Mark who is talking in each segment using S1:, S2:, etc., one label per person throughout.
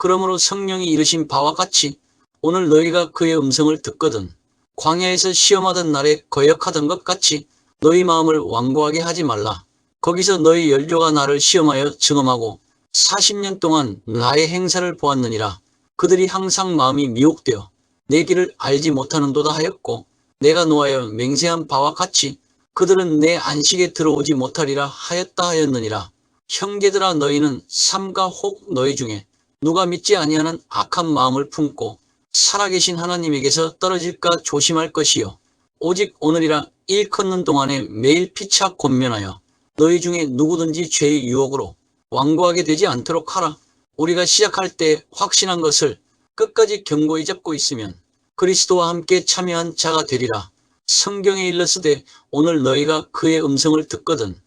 S1: 그러므로 성령이 이르신 바와 같이 오늘 너희가 그의 음성을 듣거든 광야에서 시험하던 날에 거역하던 것 같이 너희 마음을 완고하게 하지 말라. 거기서 너희 열조가 나를 시험하여 증언하고 40년 동안 나의 행사를 보았느니라. 그들이 항상 마음이 미혹되어 내 길을 알지 못하는도다 하였고 내가 노하여 맹세한 바와 같이 그들은 내 안식에 들어오지 못하리라 하였다 하였느니라. 형제들아 너희는 삼가 혹 너희 중에 누가 믿지 아니하는 악한 마음을 품고 살아계신 하나님에게서 떨어질까 조심할 것이요. 오직 오늘이라 일컫는 동안에 매일 피차 권면하여 너희 중에 누구든지 죄의 유혹으로 완고하게 되지 않도록 하라. 우리가 시작할 때 확신한 것을 끝까지 견고히 잡고 있으면 그리스도와 함께 참여한 자가 되리라. 성경에 일렀으되 오늘 너희가 그의 음성을 듣거든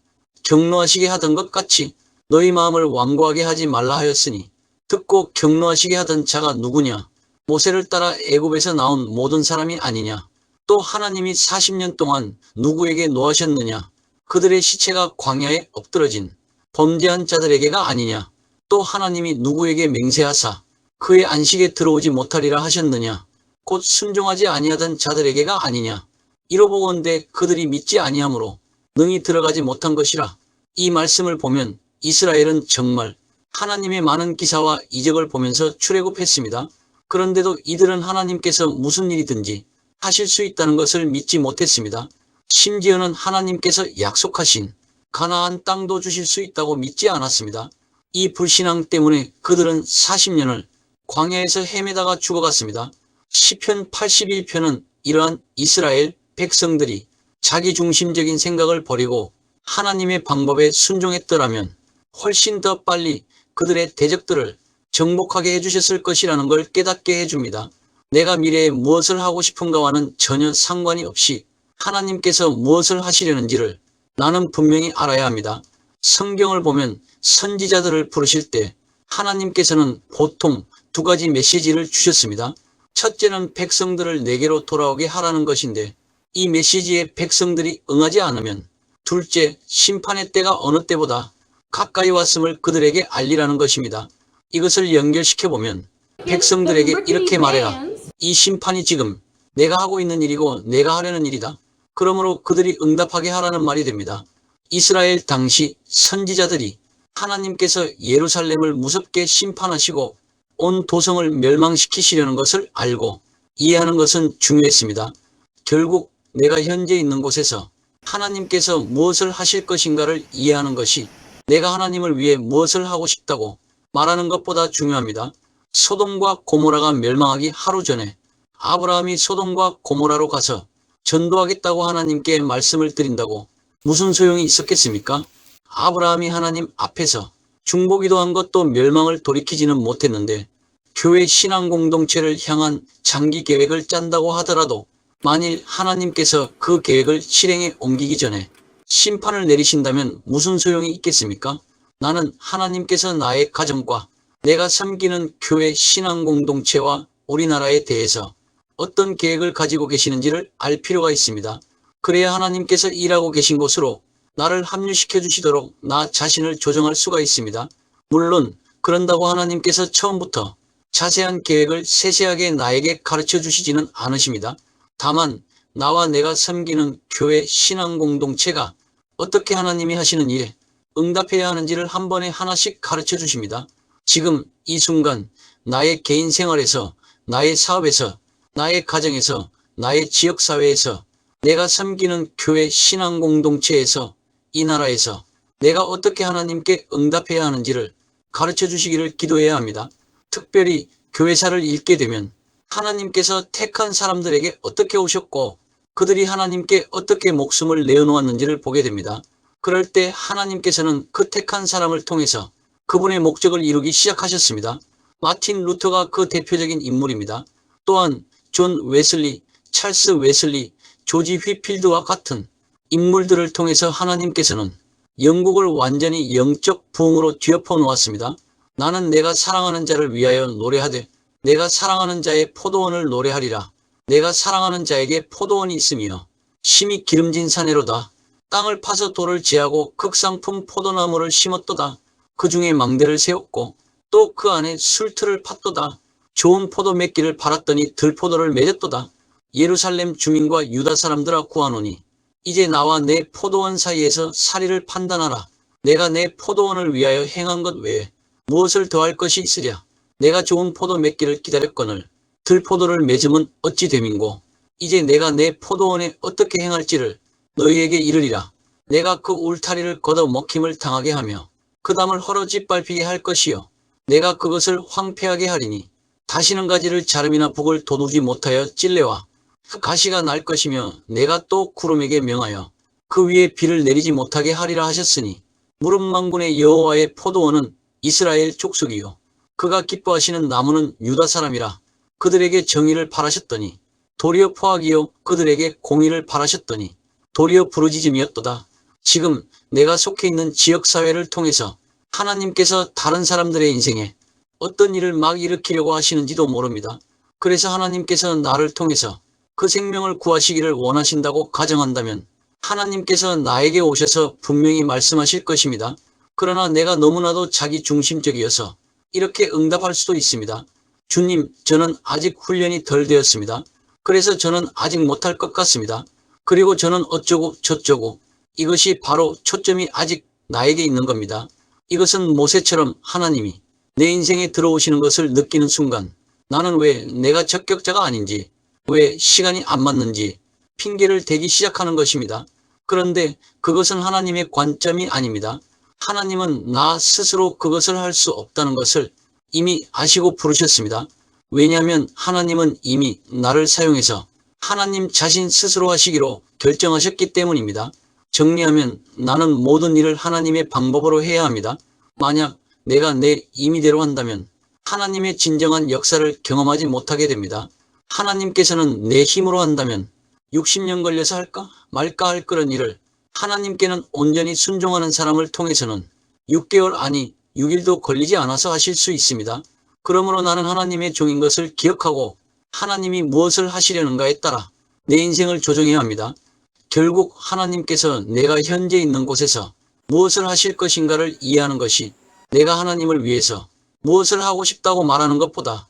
S1: 격노하시게 하던 것 같이 너희 마음을 완고하게 하지 말라 하였으니 듣고 격노하시게 하던 자가 누구냐? 모세를 따라 애굽에서 나온 모든 사람이 아니냐? 또 하나님이 40년 동안 누구에게 노하셨느냐? 그들의 시체가 광야에 엎드러진 범죄한 자들에게가 아니냐? 또 하나님이 누구에게 맹세하사 그의 안식에 들어오지 못하리라 하셨느냐? 곧 순종하지 아니하던 자들에게가 아니냐? 이로보건대 그들이 믿지 아니하므로 능히 들어가지 못한 것이라. 이 말씀을 보면 이스라엘은 정말 하나님의 많은 기사와 이적을 보면서 출애굽했습니다. 그런데도 이들은 하나님께서 무슨 일이든지 하실 수 있다는 것을 믿지 못했습니다. 심지어는 하나님께서 약속하신 가나안 땅도 주실 수 있다고 믿지 않았습니다. 이 불신앙 때문에 그들은 40년을 광야에서 헤매다가 죽어갔습니다. 시편 81편은 이러한 이스라엘 백성들이 자기중심적인 생각을 버리고 하나님의 방법에 순종했더라면 훨씬 더 빨리 그들의 대적들을 정복하게 해주셨을 것이라는 걸 깨닫게 해줍니다. 내가 미래에 무엇을 하고 싶은가와는 전혀 상관이 없이 하나님께서 무엇을 하시려는지를 나는 분명히 알아야 합니다. 성경을 보면 선지자들을 부르실 때 하나님께서는 보통 두 가지 메시지를 주셨습니다. 첫째는 백성들을 내게로 돌아오게 하라는 것인데 이 메시지에 백성들이 응하지 않으면 둘째, 심판의 때가 어느 때보다 가까이 왔음을 그들에게 알리라는 것입니다. 이것을 연결시켜보면 백성들에게 이렇게 말해라. 이 심판이 지금 내가 하고 있는 일이고 내가 하려는 일이다. 그러므로 그들이 응답하게 하라는 말이 됩니다. 이스라엘 당시 선지자들이 하나님께서 예루살렘을 무섭게 심판하시고 온 도성을 멸망시키시려는 것을 알고 이해하는 것은 중요했습니다. 결국 내가 현재 있는 곳에서 하나님께서 무엇을 하실 것인가를 이해하는 것이 내가 하나님을 위해 무엇을 하고 싶다고 말하는 것보다 중요합니다. 소돔과 고모라가 멸망하기 하루 전에 아브라함이 소돔과 고모라로 가서 전도하겠다고 하나님께 말씀을 드린다고 무슨 소용이 있었겠습니까? 아브라함이 하나님 앞에서 중보기도한 것도 멸망을 돌이키지는 못했는데 교회 신앙 공동체를 향한 장기 계획을 짠다고 하더라도 만일 하나님께서 그 계획을 실행에 옮기기 전에 심판을 내리신다면 무슨 소용이 있겠습니까? 나는 하나님께서 나의 가정과 내가 섬기는 교회 신앙 공동체와 우리나라에 대해서 어떤 계획을 가지고 계시는지를 알 필요가 있습니다. 그래야 하나님께서 일하고 계신 곳으로 나를 합류시켜 주시도록 나 자신을 조정할 수가 있습니다. 물론 그런다고 하나님께서 처음부터 자세한 계획을 세세하게 나에게 가르쳐 주시지는 않으십니다. 다만 나와 내가 섬기는 교회 신앙 공동체가 어떻게 하나님이 하시는 일에 응답해야 하는지를 한 번에 하나씩 가르쳐 주십니다. 지금 이 순간 나의 개인 생활에서, 나의 사업에서, 나의 가정에서, 나의 지역사회에서, 내가 섬기는 교회 신앙 공동체에서, 이 나라에서 내가 어떻게 하나님께 응답해야 하는지를 가르쳐 주시기를 기도해야 합니다. 특별히 교회사를 읽게 되면 하나님께서 택한 사람들에게 어떻게 오셨고 그들이 하나님께 어떻게 목숨을 내어놓았는지를 보게 됩니다. 그럴 때 하나님께서는 그 택한 사람을 통해서 그분의 목적을 이루기 시작하셨습니다. 마틴 루터가 그 대표적인 인물입니다. 또한 존 웨슬리, 찰스 웨슬리, 조지 휘필드와 같은 인물들을 통해서 하나님께서는 영국을 완전히 영적 부흥으로 뒤엎어 놓았습니다. 나는 내가 사랑하는 자를 위하여 노래하되 내가 사랑하는 자의 포도원을 노래하리라. 내가 사랑하는 자에게 포도원이 있으며 심히 기름진 사내로다. 땅을 파서 돌을 제하고 극상품 포도나무를 심었도다. 그 중에 망대를 세웠고 또 그 안에 술틀을 팠도다. 좋은 포도 맺기를 팔았더니 들포도를 맺었도다. 예루살렘 주민과 유다 사람들아 구하노니 이제 나와 내 포도원 사이에서 사리를 판단하라. 내가 내 포도원을 위하여 행한 것 외에 무엇을 더할 것이 있으랴. 내가 좋은 포도 맺기를 기다렸거늘 들포도를 맺음은 어찌 됨인고. 이제 내가 내 포도원에 어떻게 행할지를 너희에게 이르리라. 내가 그 울타리를 걷어 먹힘을 당하게 하며 그 담을 헐어 짓밟히게 할 것이요. 내가 그것을 황폐하게 하리니 다시는 가지를 자름이나 북을 돋우지 못하여 찔레와 가시가 날 것이며 내가 또 구름에게 명하여 그 위에 비를 내리지 못하게 하리라 하셨으니 무릇만군의 여호와의 포도원은 이스라엘 족속이요 그가 기뻐하시는 나무는 유다 사람이라. 그들에게 정의를 바라셨더니 도리어 포악이요 그들에게 공의를 바라셨더니 도리어 부르짖음이었도다. 지금 내가 속해 있는 지역사회를 통해서 하나님께서 다른 사람들의 인생에 어떤 일을 막 일으키려고 하시는지도 모릅니다. 그래서 하나님께서 나를 통해서 그 생명을 구하시기를 원하신다고 가정한다면 하나님께서 나에게 오셔서 분명히 말씀하실 것입니다. 그러나 내가 너무나도 자기 중심적이어서 이렇게 응답할 수도 있습니다. 주님, 저는 아직 훈련이 덜 되었습니다. 그래서 저는 아직 못할 것 같습니다. 그리고 저는 어쩌고 저쩌고. 이것이 바로 초점이 아직 나에게 있는 겁니다. 이것은 모세처럼 하나님이 내 인생에 들어오시는 것을 느끼는 순간 나는 왜 내가 적격자가 아닌지, 왜 시간이 안 맞는지 핑계를 대기 시작하는 것입니다. 그런데 그것은 하나님의 관점이 아닙니다. 하나님은 나 스스로 그것을 할 수 없다는 것을 이미 아시고 부르셨습니다. 왜냐하면 하나님은 이미 나를 사용해서 하나님 자신 스스로 하시기로 결정하셨기 때문입니다. 정리하면 나는 모든 일을 하나님의 방법으로 해야 합니다. 만약 내가 내 임의대로 한다면 하나님의 진정한 역사를 경험하지 못하게 됩니다. 하나님께서는 내 힘으로 한다면 60년 걸려서 할까 말까 할 그런 일을 하나님께는 온전히 순종하는 사람을 통해서는 6개월 아니 6일도 걸리지 않아서 하실 수 있습니다. 그러므로 나는 하나님의 종인 것을 기억하고 하나님이 무엇을 하시려는가에 따라 내 인생을 조정해야 합니다. 결국 하나님께서 내가 현재 있는 곳에서 무엇을 하실 것인가를 이해하는 것이 내가 하나님을 위해서 무엇을 하고 싶다고 말하는 것보다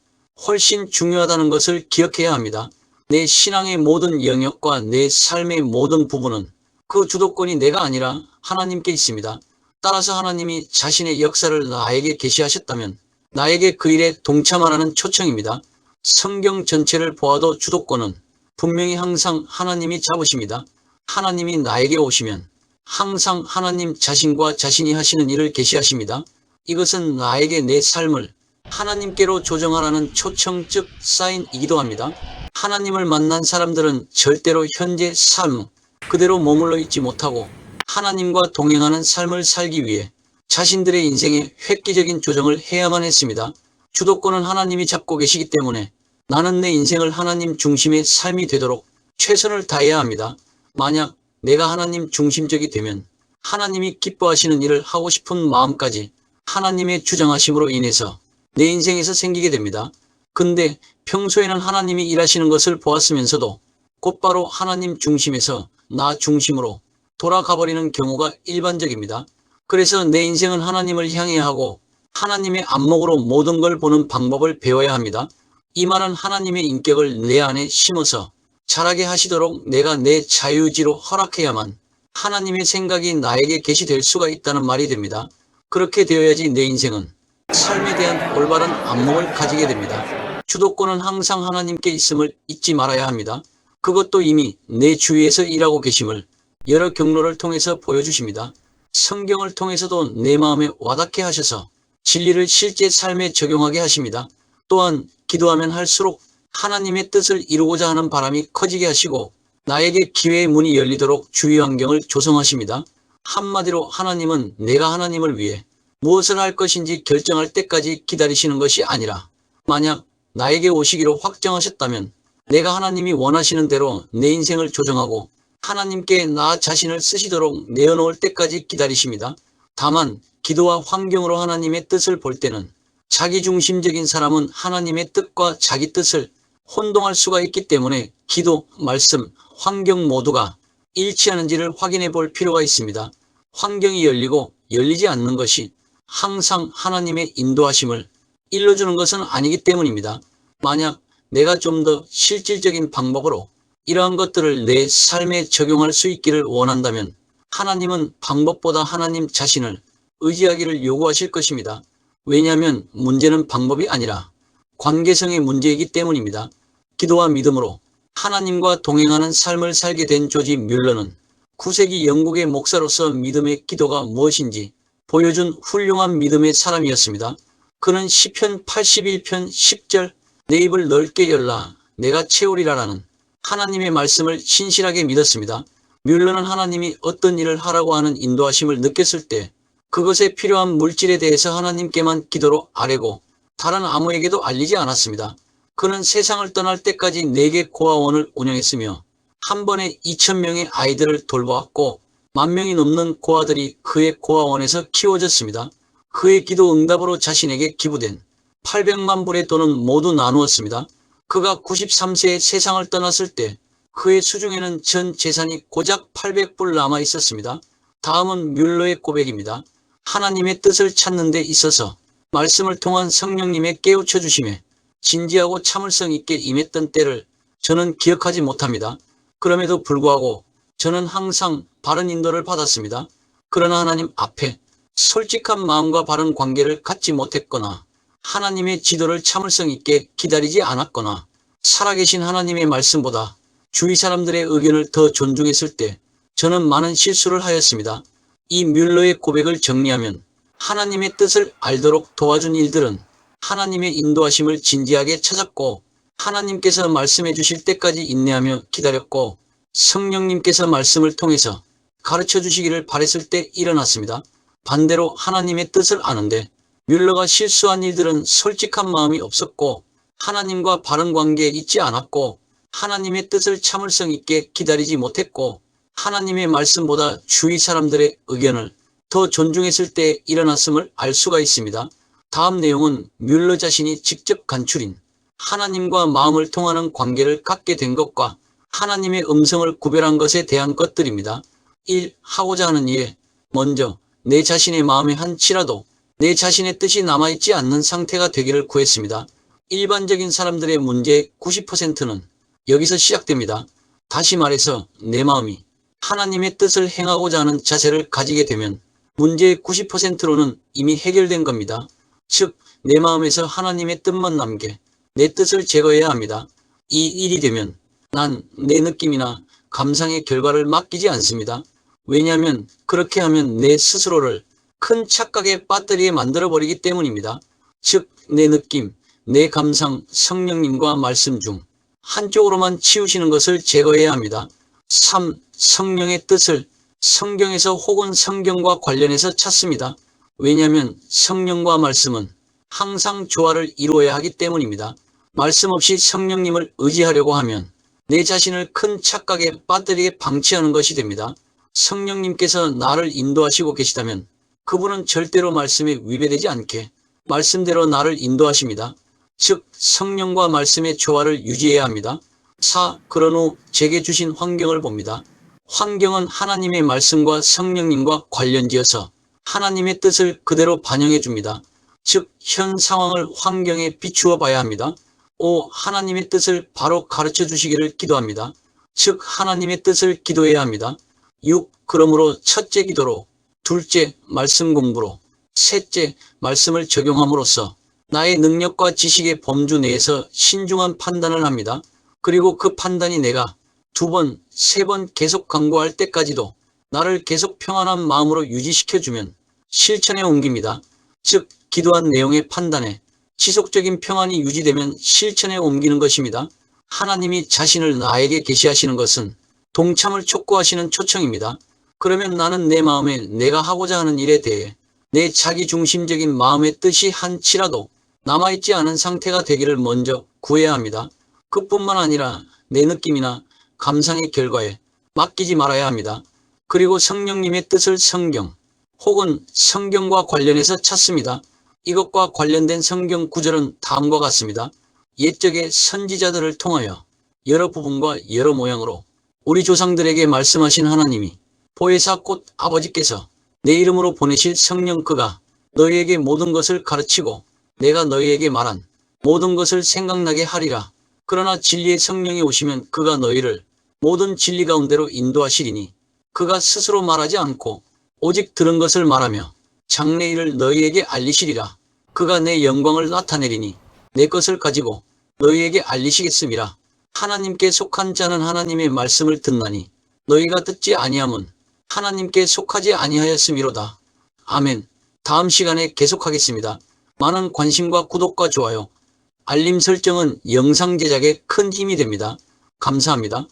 S1: 훨씬 중요하다는 것을 기억해야 합니다. 내 신앙의 모든 영역과 내 삶의 모든 부분은 그 주도권이 내가 아니라 하나님께 있습니다. 따라서 하나님이 자신의 역사를 나에게 계시하셨다면 나에게 그 일에 동참하라는 초청입니다. 성경 전체를 보아도 주도권은 분명히 항상 하나님이 잡으십니다. 하나님이 나에게 오시면 항상 하나님 자신과 자신이 하시는 일을 계시하십니다. 이것은 나에게 내 삶을 하나님께로 조정하라는 초청 즉 사인이기도 합니다. 하나님을 만난 사람들은 절대로 현재 삶 그대로 머물러 있지 못하고 하나님과 동행하는 삶을 살기 위해 자신들의 인생에 획기적인 조정을 해야만 했습니다. 주도권은 하나님이 잡고 계시기 때문에 나는 내 인생을 하나님 중심의 삶이 되도록 최선을 다해야 합니다. 만약 내가 하나님 중심적이 되면 하나님이 기뻐하시는 일을 하고 싶은 마음까지 하나님의 주장하심으로 인해서 내 인생에서 생기게 됩니다. 근데 평소에는 하나님이 일하시는 것을 보았으면서도 곧바로 하나님 중심에서 나 중심으로 돌아가버리는 경우가 일반적입니다. 그래서 내 인생은 하나님을 향해야 하고 하나님의 안목으로 모든 걸 보는 방법을 배워야 합니다. 이 말은 하나님의 인격을 내 안에 심어서 자라게 하시도록 내가 내 자유의지로 허락해야만 하나님의 생각이 나에게 계시될 수가 있다는 말이 됩니다. 그렇게 되어야지 내 인생은 삶에 대한 올바른 안목을 가지게 됩니다. 주도권은 항상 하나님께 있음을 잊지 말아야 합니다. 그것도 이미 내 주위에서 일하고 계심을 여러 경로를 통해서 보여주십니다. 성경을 통해서도 내 마음에 와닿게 하셔서 진리를 실제 삶에 적용하게 하십니다. 또한 기도하면 할수록 하나님의 뜻을 이루고자 하는 바람이 커지게 하시고 나에게 기회의 문이 열리도록 주위 환경을 조성하십니다. 한마디로 하나님은 내가 하나님을 위해 무엇을 할 것인지 결정할 때까지 기다리시는 것이 아니라 만약 나에게 오시기로 확정하셨다면 내가 하나님이 원하시는 대로 내 인생을 조정하고 하나님께 나 자신을 쓰시도록 내어놓을 때까지 기다리십니다. 다만 기도와 환경으로 하나님의 뜻을 볼 때는 자기중심적인 사람은 하나님의 뜻과 자기 뜻을 혼동할 수가 있기 때문에 기도, 말씀, 환경 모두가 일치하는지를 확인해 볼 필요가 있습니다. 환경이 열리고 열리지 않는 것이 항상 하나님의 인도하심을 일러주는 것은 아니기 때문입니다. 만약 내가 좀 더 실질적인 방법으로 이러한 것들을 내 삶에 적용할 수 있기를 원한다면 하나님은 방법보다 하나님 자신을 의지하기를 요구하실 것입니다. 왜냐하면 문제는 방법이 아니라 관계성의 문제이기 때문입니다. 기도와 믿음으로 하나님과 동행하는 삶을 살게 된 조지 뮬러는 9세기 영국의 목사로서 믿음의 기도가 무엇인지 보여준 훌륭한 믿음의 사람이었습니다. 그는 시편 81편 10절 내 입을 넓게 열라 내가 채우리라라는 하나님의 말씀을 신실하게 믿었습니다. 뮬러는 하나님이 어떤 일을 하라고 하는 인도하심을 느꼈을 때 그것에 필요한 물질에 대해서 하나님께만 기도로 아뢰고 다른 아무에게도 알리지 않았습니다. 그는 세상을 떠날 때까지 4개 고아원을 운영했으며 한 번에 2,000명의 아이들을 돌보았고 10,000명이 넘는 고아들이 그의 고아원에서 키워졌습니다. 그의 기도 응답으로 자신에게 기부된 800만 불의 돈은 모두 나누었습니다. 그가 93세에 세상을 떠났을 때 그의 수중에는 전 재산이 고작 800불 남아 있었습니다. 다음은 뮬러의 고백입니다. 하나님의 뜻을 찾는 데 있어서 말씀을 통한 성령님의 깨우쳐 주심에 진지하고 참을성 있게 임했던 때를 저는 기억하지 못합니다. 그럼에도 불구하고 저는 항상 바른 인도를 받았습니다. 그러나 하나님 앞에 솔직한 마음과 바른 관계를 갖지 못했거나 하나님의 지도를 참을성 있게 기다리지 않았거나 살아계신 하나님의 말씀보다 주위 사람들의 의견을 더 존중했을 때 저는 많은 실수를 하였습니다. 이 뮬러의 고백을 정리하면 하나님의 뜻을 알도록 도와준 일들은 하나님의 인도하심을 진지하게 찾았고 하나님께서 말씀해 주실 때까지 인내하며 기다렸고 성령님께서 말씀을 통해서 가르쳐 주시기를 바랬을 때 일어났습니다. 반대로 하나님의 뜻을 아는데 뮬러가 실수한 일들은 솔직한 마음이 없었고 하나님과 바른 관계에 있지 않았고 하나님의 뜻을 참을성 있게 기다리지 못했고 하나님의 말씀보다 주위 사람들의 의견을 더 존중했을 때 일어났음을 알 수가 있습니다. 다음 내용은 뮬러 자신이 직접 간추린 하나님과 마음을 통하는 관계를 갖게 된 것과 하나님의 음성을 구별한 것에 대한 것들입니다. 1. 하고자 하는 일에 먼저 내 자신의 마음에 한치라도 내 자신의 뜻이 남아있지 않는 상태가 되기를 구했습니다. 일반적인 사람들의 문제의 90%는 여기서 시작됩니다. 다시 말해서 내 마음이 하나님의 뜻을 행하고자 하는 자세를 가지게 되면 문제의 90%로는 이미 해결된 겁니다. 즉, 내 마음에서 하나님의 뜻만 남게 내 뜻을 제거해야 합니다. 이 일이 되면 난 내 느낌이나 감상의 결과를 맡기지 않습니다. 왜냐하면 그렇게 하면 내 스스로를 큰 착각의 배터리에 만들어버리기 때문입니다. 즉, 내 느낌, 내 감상, 성령님과 말씀 중 한쪽으로만 치우시는 것을 제거해야 합니다. 3. 성령의 뜻을 성경에서 혹은 성경과 관련해서 찾습니다. 왜냐하면 성령과 말씀은 항상 조화를 이루어야 하기 때문입니다. 말씀 없이 성령님을 의지하려고 하면 내 자신을 큰 착각의 배터리에 방치하는 것이 됩니다. 성령님께서 나를 인도하시고 계시다면 그분은 절대로 말씀에 위배되지 않게 말씀대로 나를 인도하십니다. 즉, 성령과 말씀의 조화를 유지해야 합니다. 4. 그런 후 제게 주신 환경을 봅니다. 환경은 하나님의 말씀과 성령님과 관련지어서 하나님의 뜻을 그대로 반영해 줍니다. 즉, 현 상황을 환경에 비추어 봐야 합니다. 5. 하나님의 뜻을 바로 가르쳐 주시기를 기도합니다. 즉, 하나님의 뜻을 기도해야 합니다. 6. 그러므로 첫째 기도로, 둘째 말씀 공부로, 셋째 말씀을 적용함으로써 나의 능력과 지식의 범주 내에서 신중한 판단을 합니다. 그리고 그 판단이 내가 2번, 3번 계속 강구할 때까지도 나를 계속 평안한 마음으로 유지시켜주면 실천에 옮깁니다. 즉, 기도한 내용의 판단에 지속적인 평안이 유지되면 실천에 옮기는 것입니다. 하나님이 자신을 나에게 계시하시는 것은 동참을 촉구하시는 초청입니다. 그러면 나는 내 마음에 내가 하고자 하는 일에 대해 내 자기중심적인 마음의 뜻이 한치라도 남아있지 않은 상태가 되기를 먼저 구해야 합니다. 그뿐만 아니라 내 느낌이나 감상의 결과에 맡기지 말아야 합니다. 그리고 성령님의 뜻을 성경 혹은 성경과 관련해서 찾습니다. 이것과 관련된 성경 구절은 다음과 같습니다. 옛적의 선지자들을 통하여 여러 부분과 여러 모양으로 우리 조상들에게 말씀하신 하나님이 보혜사 곧 아버지께서 내 이름으로 보내실 성령 그가 너희에게 모든 것을 가르치고 내가 너희에게 말한 모든 것을 생각나게 하리라. 그러나 진리의 성령이 오시면 그가 너희를 모든 진리 가운데로 인도하시리니 그가 스스로 말하지 않고 오직 들은 것을 말하며 장래일을 너희에게 알리시리라. 그가 내 영광을 나타내리니 내 것을 가지고 너희에게 알리시겠음이라. 하나님께 속한 자는 하나님의 말씀을 듣나니 너희가 듣지 아니함은 하나님께 속하지 아니하였음이로다. 아멘. 다음 시간에 계속하겠습니다. 많은 관심과 구독과 좋아요, 알림 설정은 영상 제작에 큰 힘이 됩니다. 감사합니다.